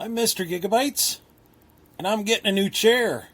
I'm Mr. Gigabytes, and I'm getting a new chair.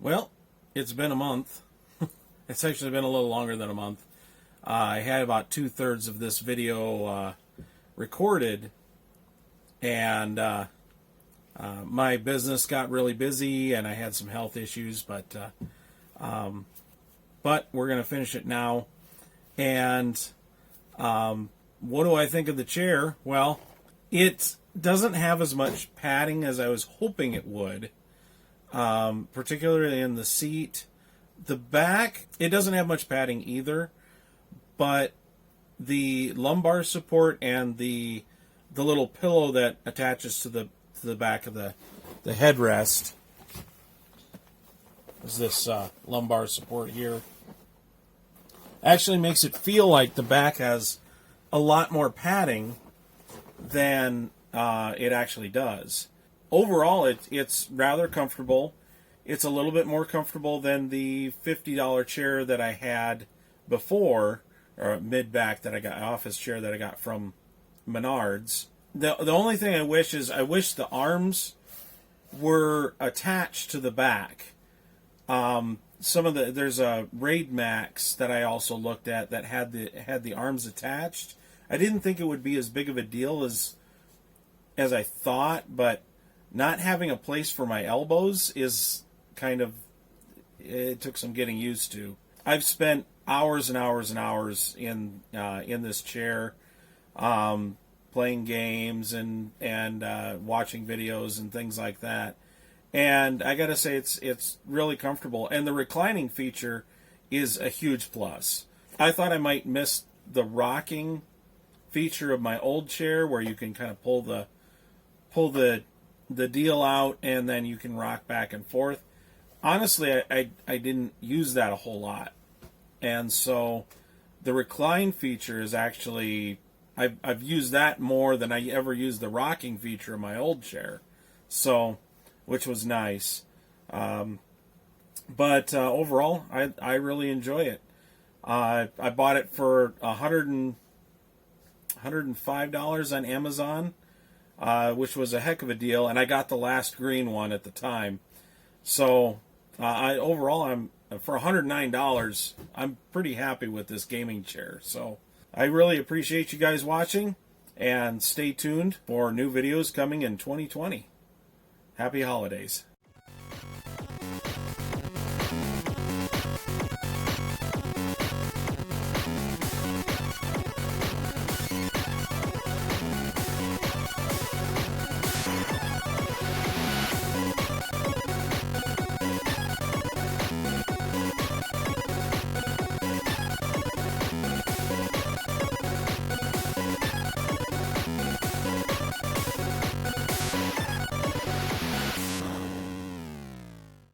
Well, it's been a month. It's actually been a little longer than a month. I had about 2/3 of this video recorded, and my business got really busy, and I had some health issues, but we're going to finish it now. And what do I think of the chair? Well, it doesn't have as much padding as I was hoping it would. Particularly in the seat. The back, it doesn't have much padding either, but the lumbar support and the little pillow that attaches to the back of the headrest is this lumbar support here. Actually makes it feel like the back has a lot more padding than it actually does. Overall, it's rather comfortable. It's a little bit more comfortable than the $50 chair that I had before, or mid-back that I got, office chair that I got from Menards. The only thing I wish the arms were attached to the back. There's a Raid Max that I also looked at that had the arms attached. I didn't think it would be as big of a deal as I thought, but not having a place for my elbows is it took some getting used to. I've spent hours and hours and hours in this chair, playing games and watching videos and things like that. And I gotta say, it's really comfortable. And the reclining feature is a huge plus. I thought I might miss the rocking feature of my old chair, where you can kind of pull the deal out and then you can rock back and forth. Honestly, I didn't use that a whole lot, and so the recline feature is actually, I've used that more than I ever used the rocking feature in my old chair, so, which was nice. But overall, I really enjoy it. I bought it for $105 on Amazon, which was a heck of a deal, and I got the last green one at the time. So overall, I'm for $109. I'm pretty happy with this gaming chair. So I really appreciate you guys watching, and stay tuned for new videos coming in 2020. Happy holidays.